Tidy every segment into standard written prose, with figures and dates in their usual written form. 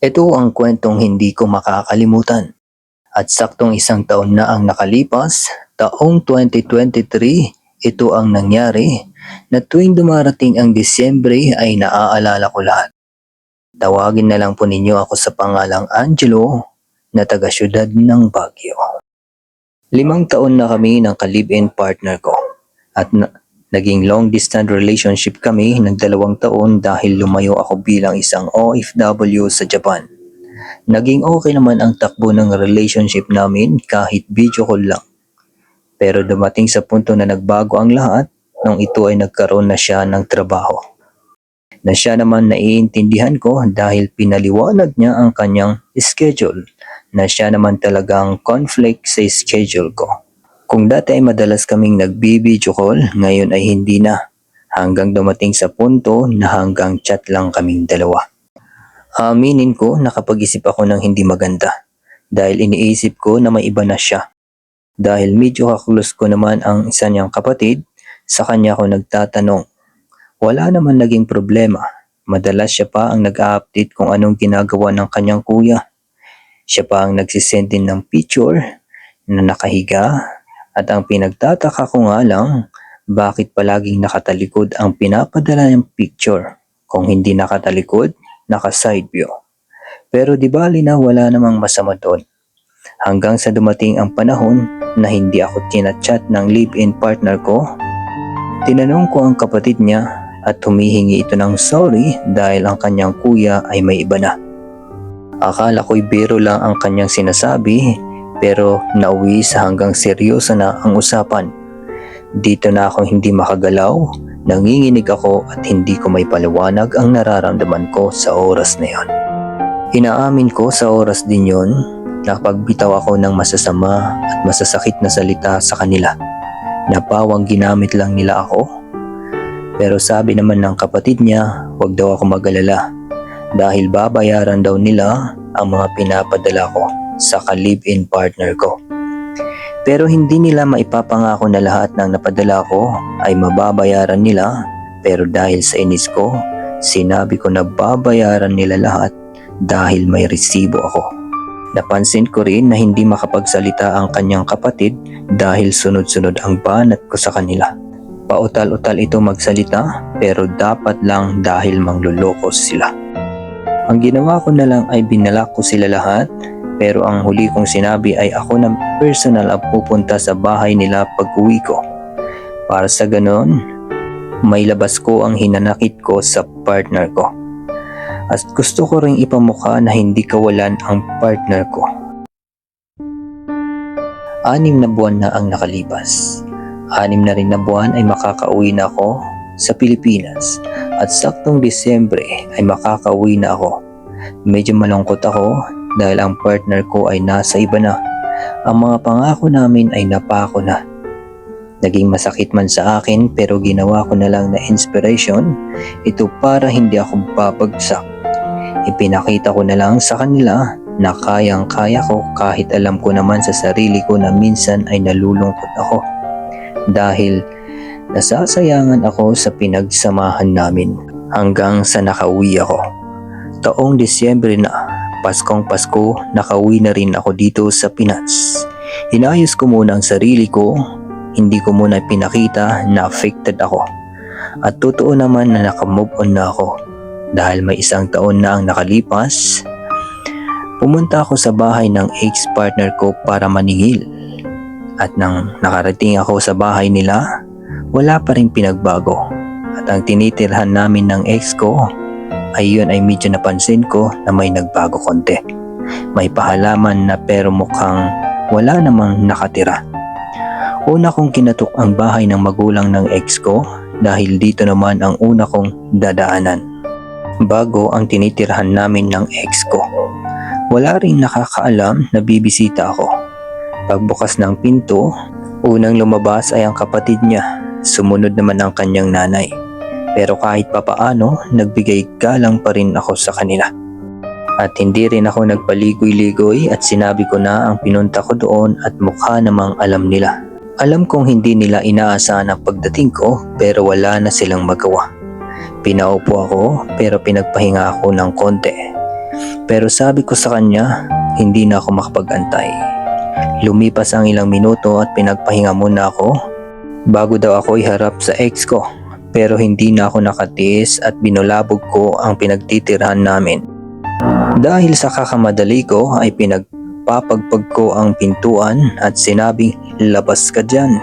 Ito ang kwentong hindi ko makakalimutan. At saktong isang taon na ang nakalipas, taong 2023, ito ang nangyari na tuwing dumarating ang Disyembre ay naaalala ko lahat. Tawagin na lang po ninyo ako sa pangalang Angelo na taga-syudad ng Baguio. 5 taon na kami ng ka-live-in partner ko at naging long distance relationship kami ng 2 taon dahil lumayo ako bilang isang OFW sa Japan. Naging okay naman ang takbo ng relationship namin kahit video call lang. Pero dumating sa punto na nagbago ang lahat nung ito ay nagkaroon na siya ng trabaho. Na siya naman naiintindihan ko dahil pinaliwanag niya ang kanyang schedule na siya naman talagang conflict sa schedule ko. Kung dati ay madalas kaming nagbi-video call, ngayon ay hindi na. Hanggang dumating sa punto na hanggang chat lang kaming dalawa. Aminin ko nakapag-isip ako ng hindi maganda dahil iniisip ko na may iba na siya. Dahil medyo kaklose ko naman ang isa niyang kapatid, sa kanya ako nagtatanong. Wala naman naging problema. Madalas siya pa ang nag-update kung anong ginagawa ng kanyang kuya. Siya pa ang nagsisend din ng picture na nakahiga at ang pinagtataka ko nga lang bakit palaging nakatalikod ang pinapadala ng picture. Kung hindi nakatalikod, naka-side view. Pero di bali na wala namang masama doon. Hanggang sa dumating ang panahon na hindi ako tinachat ng live-in partner ko, tinanong ko ang kapatid niya at humihingi ito ng sorry dahil ang kanyang kuya ay may iba na. Akala ko'y biro lang ang kanyang sinasabi pero nauwi sa hanggang seryoso na ang usapan. Dito na ako hindi makagalaw. Nanginginig ako at hindi ko may paliwanag ang nararamdaman ko sa oras na yon. Inaamin ko sa oras din yon na pagbitaw ako ng masasama at masasakit na salita sa kanila. Napawang ginamit lang nila ako. Pero sabi naman ng kapatid niya, huwag daw ako mag-alala dahil babayaran daw nila ang mga pinapadala ko sa ka-live-in partner ko. Pero hindi nila maipapangako na lahat ng napadala ko ay mababayaran nila, pero dahil sa inis ko, sinabi ko na babayaran nila lahat dahil may resibo ako. Napansin ko rin na hindi makapagsalita ang kanyang kapatid dahil sunod-sunod ang banat ko sa kanila. Pautal-utal ito magsalita pero dapat lang dahil mangluloko sila. Ang ginawa ko na lang ay binalak ko sila lahat. Pero ang huli kong sinabi ay ako na personal ang pupunta sa bahay nila pag uwi ko. Para sa ganon, may labas ko ang hinanakit ko sa partner ko. At gusto ko ring ipamukha na hindi kawalan ang partner ko. 6 na buwan na ang nakalipas. 6 na rin na buwan ay makakauwi na ako sa Pilipinas. At saktong Disyembre ay makakauwi na ako. Medyo malungkot ako dahil ang partner ko ay nasa iba na. Ang mga pangako namin ay napako na. Naging masakit man sa akin pero ginawa ko na lang na inspiration ito para hindi ako babagsak. Ipinakita ko na lang sa kanila na kayang-kaya ko kahit alam ko naman sa sarili ko na minsan ay nalulungkot ako. Dahil nasasayangan ako sa pinagsamahan namin hanggang sa nakauwi ako. Taong Disyembre na. Paskong Pasko, nakauwi na rin ako dito sa Pinas. Inayos ko muna ang sarili ko, hindi ko muna pinakita na affected ako. At totoo naman na nakamove on na ako. Dahil may 1 taon na ang nakalipas, pumunta ako sa bahay ng ex-partner ko para maningil. At nang nakarating ako sa bahay nila, wala pa rin pinagbago. At ang tinitirhan namin ng ex ko, ayun ay medyo napansin ko na may nagbago konti. May pahalaman na pero mukhang wala namang nakatira. Una kong kinatok ang bahay ng magulang ng ex ko dahil dito naman ang una kong dadaanan. Bago ang tinitirhan namin ng ex ko. Wala ring nakakaalam na bibisita ako. Pagbukas ng pinto, unang lumabas ay ang kapatid niya. Sumunod naman ang kanyang nanay. Pero kahit papaano, nagbigay galang pa rin ako sa kanila. At hindi rin ako nagpaligoy-ligoy at sinabi ko na ang pinunta ko doon at mukha namang alam nila. Alam kong hindi nila inaasahan ang pagdating ko pero wala na silang magawa. Pinaupo ako pero pinagpahinga ako ng konti. Pero sabi ko sa kanya, hindi na ako makapag-antay. Lumipas ang ilang minuto at pinagpahinga muna ako bago daw ako iharap sa ex ko. Pero hindi na ako nakatiis at binulabog ko ang pinagtitirhan namin. Dahil sa kakamadali ko ay pinagpapagpag ko ang pintuan at sinabing, labas ka dyan.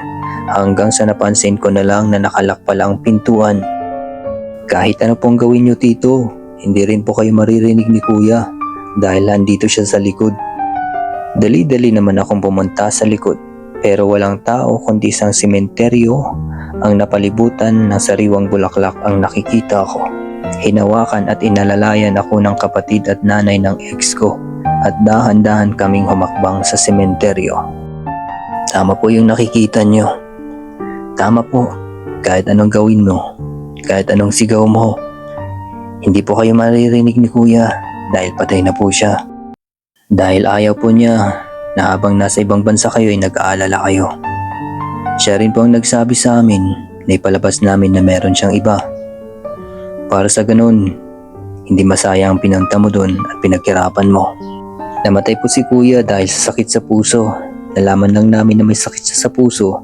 Hanggang sa napansin ko na lang na nakalak pala ang pintuan. Kahit ano pong gawin nyo tito, hindi rin po kayo maririnig ni kuya dahil nandito siya sa likod. Dali-dali naman akong pumunta sa likod pero walang tao kundi isang sementeryo ang napalibutan ng sariwang bulaklak ang nakikita ko. Hinawakan at inalalayan ako ng kapatid at nanay ng ex ko at dahan-dahan kaming humakbang sa sementeryo. Tama po yung nakikita nyo. Tama po, kahit anong gawin mo, kahit anong sigaw mo, hindi po kayo maririnig ni kuya dahil patay na po siya. Dahil ayaw po niya na habang nasa ibang bansa kayo ay nag-aalala kayo. Siya rin po ang nagsabi sa amin na ipalabas namin na meron siyang iba. Para sa ganun, hindi masayang ang pinunta mo dun at pinaghirapan mo. Namatay po si kuya dahil sa sakit sa puso. Nalaman lang namin na may sakit siya sa puso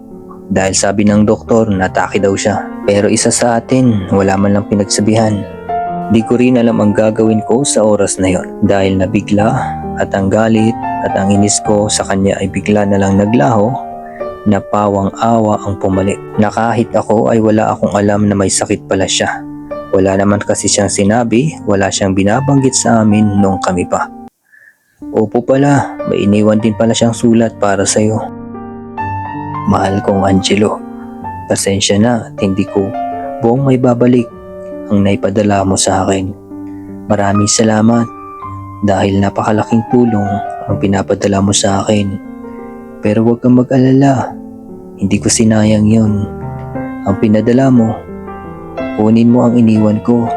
dahil sabi ng doktor na atake daw siya. Pero isa sa atin, wala man lang pinagsabihan. Di ko rin alam ang gagawin ko sa oras na yon dahil nabigla at ang galit at ang inis ko sa kanya ay bigla na lang naglaho na pawang awa ang pumalit. Na kahit ako ay wala akong alam na may sakit pala siya. Wala naman kasi siyang sinabi, wala siyang binabanggit sa amin nung kami pa. Opo pala, may iniwan din pala siyang sulat para sa'yo. Mahal kong Angelo, pasensya na at hindi ko buong may babalik ang naipadala mo sa akin. Maraming salamat dahil napakalaking tulong ang pinapadala mo sa akin. Pero huwag kang mag-alala, hindi ko sinayang yun. Ang pinadala mo, kunin mo ang iniwan ko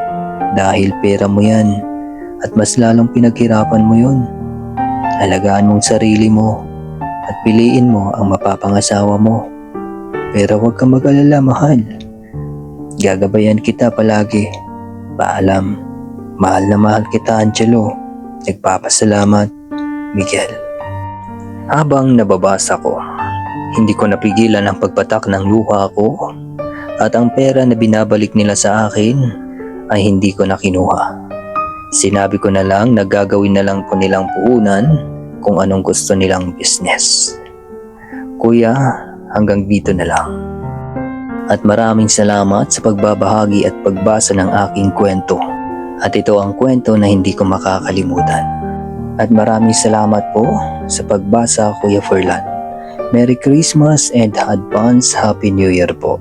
dahil pera mo yan at mas lalong pinaghirapan mo yun. Alagaan mong sarili mo at piliin mo ang mapapangasawa mo. Pero huwag kang mag-alala, mahal. Gagabayan kita palagi. Paalam. Mahal na mahal kita, Angelo. Nagpapasalamat, Miguel. Habang nababasa ko, hindi ko napigilan ang pagpatak ng luha ko at ang pera na binabalik nila sa akin ay hindi ko na kinuha. Sinabi ko na lang na gagawin na lang po nilang puunan kung anong gusto nilang business. Kuya, hanggang dito na lang. At maraming salamat sa pagbabahagi at pagbasa ng aking kwento. At ito ang kwento na hindi ko makakalimutan. At maraming salamat po sa pagbasa, Kuya Furlan. Merry Christmas and advance Happy New Year po.